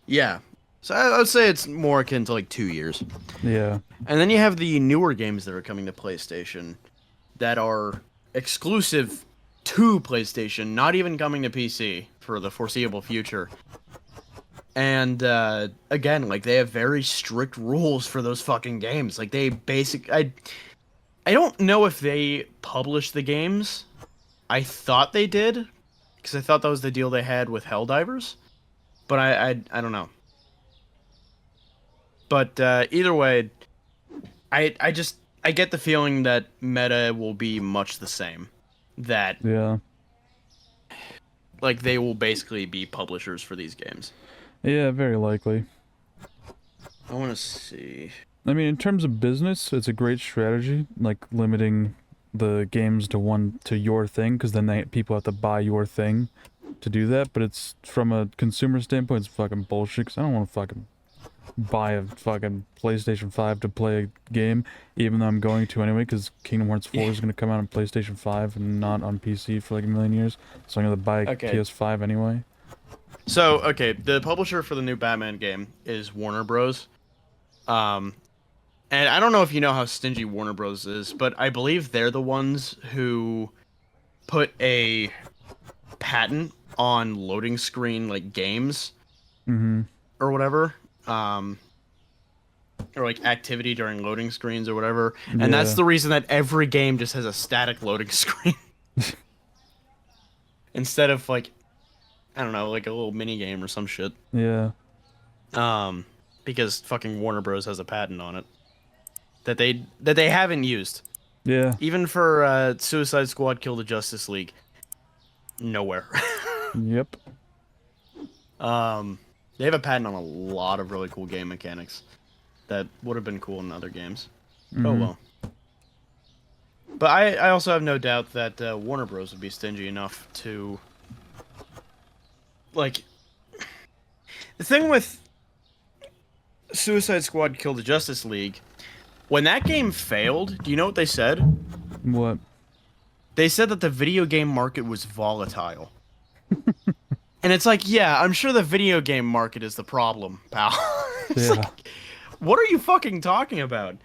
Speaker 3: Yeah. So I would say it's more akin to like 2 years.
Speaker 2: Yeah.
Speaker 3: And then you have the newer games that are coming to PlayStation that are exclusive to PlayStation, not even coming to PC for the foreseeable future. And again, like they have very strict rules for those fucking games. Like I don't know if they publish the games. I thought they did because I thought that was the deal they had with Helldivers, but I don't know. But either way, I get the feeling that Meta will be much the same. That
Speaker 2: Yeah.
Speaker 3: like they will basically be publishers for these games.
Speaker 2: Yeah, very likely.
Speaker 3: I want to see.
Speaker 2: I mean, in terms of business, it's a great strategy, like limiting the games to your thing, because then people have to buy your thing to do that. But it's from a consumer standpoint, it's fucking bullshit. 'Cause I don't want to fucking buy a fucking PlayStation 5 to play a game, even though I'm going to anyway, because Kingdom Hearts 4 is going to come out on PlayStation 5 and not on PC for like a million years. So I'm going to buy a PS5 anyway.
Speaker 3: So, okay, the publisher for the new Batman game is Warner Bros. And I don't know if you know how stingy Warner Bros. Is, but I believe they're the ones who put a patent on loading screen, like, games.
Speaker 2: Mm-hmm.
Speaker 3: Or whatever. Or, like, activity during loading screens or whatever. And that's the reason that every game just has a static loading screen. Instead of, like... I don't know, like a little mini game or some shit.
Speaker 2: Yeah.
Speaker 3: Because fucking Warner Bros has a patent on it that they haven't used.
Speaker 2: Yeah.
Speaker 3: Even for Suicide Squad Kill the Justice League. Nowhere.
Speaker 2: Yep.
Speaker 3: They have a patent on a lot of really cool game mechanics that would have been cool in other games. Oh well. But I also have no doubt that Warner Bros. Would be stingy enough to... Like... The thing with Suicide Squad Kill the Justice League, when that game failed, do you know what they said?
Speaker 2: What?
Speaker 3: They said that the video game market was volatile. And it's like, yeah, I'm sure the video game market is the problem, pal. It's
Speaker 2: Yeah.
Speaker 3: like, what are you fucking talking about?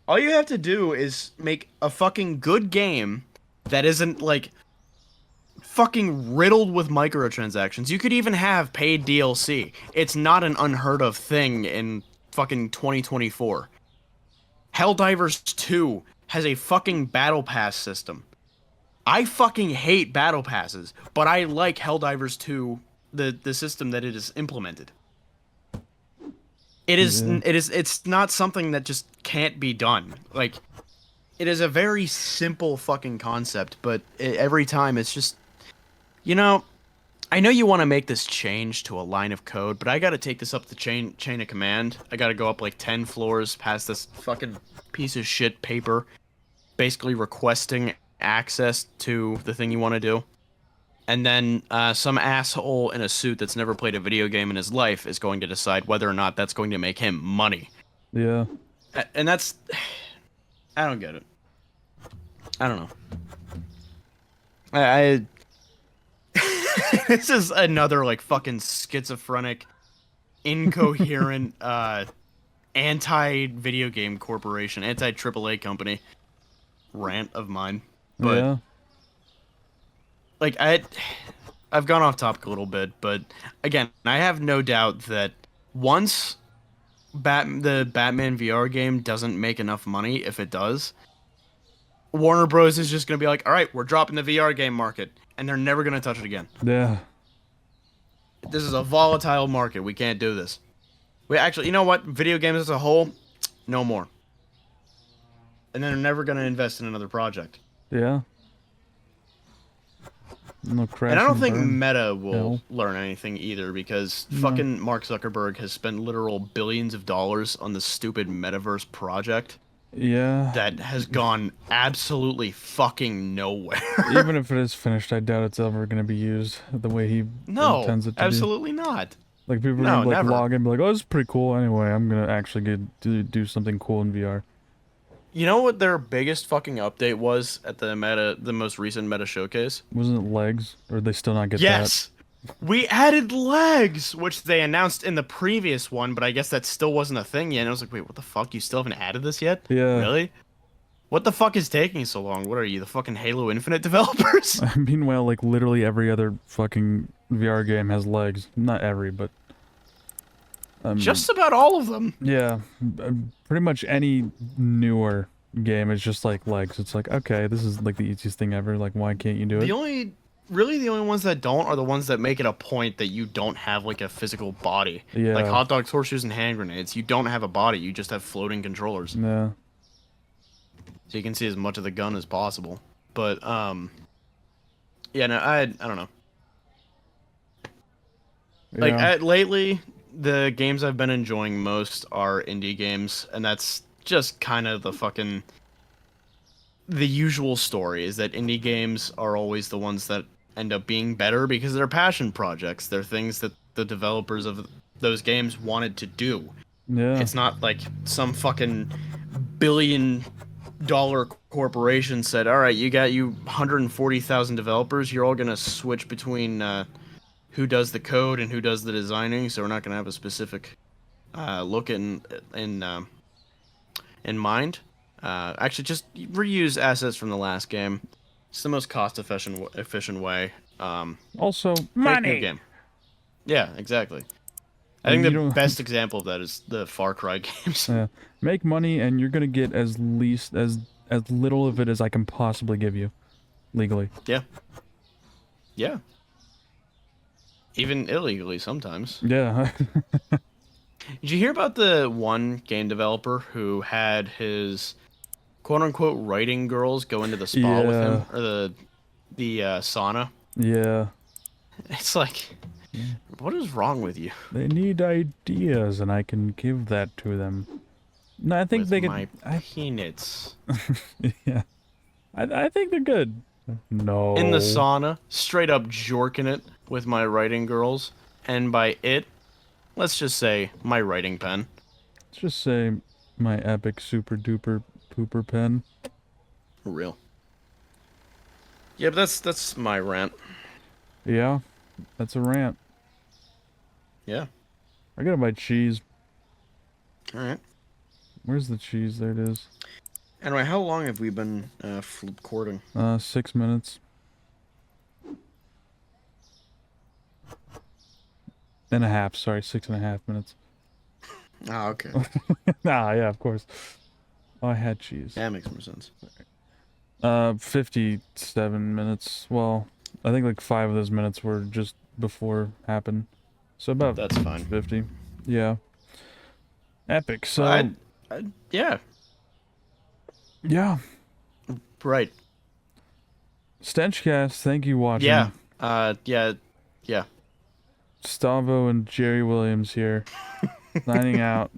Speaker 3: All you have to do is make a fucking good game that isn't, like, fucking riddled with microtransactions. You could even have paid DLC. It's not an unheard of thing in fucking 2024. Helldivers 2 has a fucking battle pass system. I fucking hate battle passes, but I like Helldivers 2, the system that it is implemented. It's not something that just can't be done. Like, it is a very simple fucking concept, but every time it's just, you know, I know you want to make this change to a line of code, but I gotta take this up the chain of command. I gotta go up like 10 floors past this fucking piece of shit paper, basically requesting access to the thing you want to do. And then some asshole in a suit that's never played a video game in his life is going to decide whether or not that's going to make him money.
Speaker 2: Yeah.
Speaker 3: And that's... I don't get it. I don't know. I This is another, like, fucking schizophrenic, incoherent, anti-video game corporation, anti-AAA company rant of mine. But...
Speaker 2: Yeah.
Speaker 3: Like, I've gone off topic a little bit, but again, I have no doubt that once the Batman VR game doesn't make enough money, if it does, Warner Bros. Is just going to be like, alright, we're dropping the VR game market, and they're never going to touch it again.
Speaker 2: Yeah.
Speaker 3: This is a volatile market, we can't do this. We actually, you know what, video games as a whole, no more. And then they're never going to invest in another project.
Speaker 2: Yeah. No crash
Speaker 3: And I don't think
Speaker 2: burn.
Speaker 3: Meta will
Speaker 2: No.
Speaker 3: learn anything either, because fucking Mark Zuckerberg has spent literal billions of dollars on this stupid metaverse project
Speaker 2: Yeah.
Speaker 3: that has gone absolutely fucking nowhere.
Speaker 2: Even if it is finished, I doubt it's ever going to be used the way he intends
Speaker 3: No,
Speaker 2: it to
Speaker 3: absolutely not.
Speaker 2: be. Like, people are
Speaker 3: No,
Speaker 2: going to like
Speaker 3: never.
Speaker 2: log in and be like, oh, this is pretty cool. Anyway, I'm going to actually do something cool in VR.
Speaker 3: You know what their biggest fucking update was at the most recent Meta showcase?
Speaker 2: Wasn't it legs? Or did they still not get
Speaker 3: Yes! We added legs, which they announced in the previous one, but I guess that still wasn't a thing yet. And I was like, wait, what the fuck? You still haven't added this yet?
Speaker 2: Yeah.
Speaker 3: Really? What the fuck is taking so long? What are you, the fucking Halo Infinite developers?
Speaker 2: that? Meanwhile, like, literally every other fucking VR game has legs. Not every, but...
Speaker 3: Just about all of them.
Speaker 2: Yeah. Pretty much any newer game is just like legs. It's like, okay, this is like the easiest thing ever. Like, why can't you do it?
Speaker 3: Really the only ones that don't are the ones that make it a point that you don't have like a physical body.
Speaker 2: Yeah.
Speaker 3: Like hot dogs, horseshoes, and hand grenades. You don't have a body. You just have floating controllers.
Speaker 2: Yeah.
Speaker 3: So you can see as much of the gun as possible. But yeah, no, I don't know. Like
Speaker 2: Yeah.
Speaker 3: lately, the games I've been enjoying most are indie games, and that's just kind of the usual story is that indie games are always the ones that end up being better because they're passion projects. They're things that the developers of those games wanted to do.
Speaker 2: Yeah.
Speaker 3: It's not like some fucking billion-dollar corporation said, all right, you got 140,000 developers. You're all going to switch between who does the code and who does the designing, so we're not going to have a specific look in mind. Actually, just reuse assets from the last game. It's the most cost-efficient way.
Speaker 2: Also,
Speaker 3: Make new
Speaker 2: money!
Speaker 3: game. Yeah, exactly. I
Speaker 2: And
Speaker 3: think
Speaker 2: you
Speaker 3: the
Speaker 2: don't-
Speaker 3: best example of that is the Far Cry games.
Speaker 2: Yeah. Make money and you're gonna get as little of it as I can possibly give you. Legally.
Speaker 3: Yeah. Yeah. even illegally sometimes.
Speaker 2: Yeah.
Speaker 3: Did you hear about the one game developer who had his quote unquote writing girls go into the spa with
Speaker 2: Yeah.
Speaker 3: him, or the sauna?
Speaker 2: Yeah.
Speaker 3: It's like, what is wrong with you?
Speaker 2: They need ideas, and I can give that to them. No, I think
Speaker 3: With
Speaker 2: they
Speaker 3: my
Speaker 2: could.
Speaker 3: peanuts
Speaker 2: Yeah. I think they're good. No.
Speaker 3: in the sauna, straight up jorking it with my writing girls, and by it, let's just say my writing pen.
Speaker 2: Let's just say my epic super duper pooper pen.
Speaker 3: For real. Yeah, but that's my rant.
Speaker 2: Yeah. That's a rant.
Speaker 3: Yeah.
Speaker 2: I gotta buy cheese.
Speaker 3: All right.
Speaker 2: Where's the cheese? There it is.
Speaker 3: Anyway, how long have we been recording?
Speaker 2: 6 minutes. And a half, sorry, 6.5 minutes.
Speaker 3: Ah, okay.
Speaker 2: Yeah, of course. Oh, I had cheese.
Speaker 3: That makes more sense.
Speaker 2: 57 minutes. Well, I think like 5 of those minutes were just before happened. So about
Speaker 3: That's fine.
Speaker 2: 50. Yeah. Epic. So
Speaker 3: Yeah.
Speaker 2: yeah.
Speaker 3: Right.
Speaker 2: StenchCast, thank you watching.
Speaker 3: Yeah. Yeah.
Speaker 2: Stavo and Jerry Williams here. Signing out.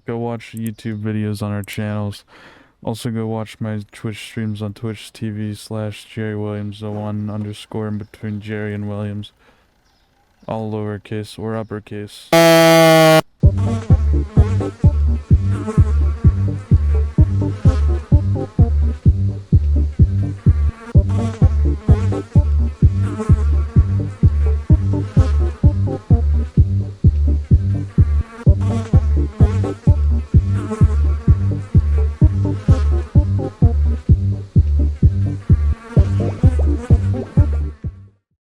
Speaker 2: Go watch YouTube videos on our channels. Also go watch my Twitch streams on Twitch TV/Jerry Williams, the one underscore in between Jerry and Williams. All lowercase or uppercase.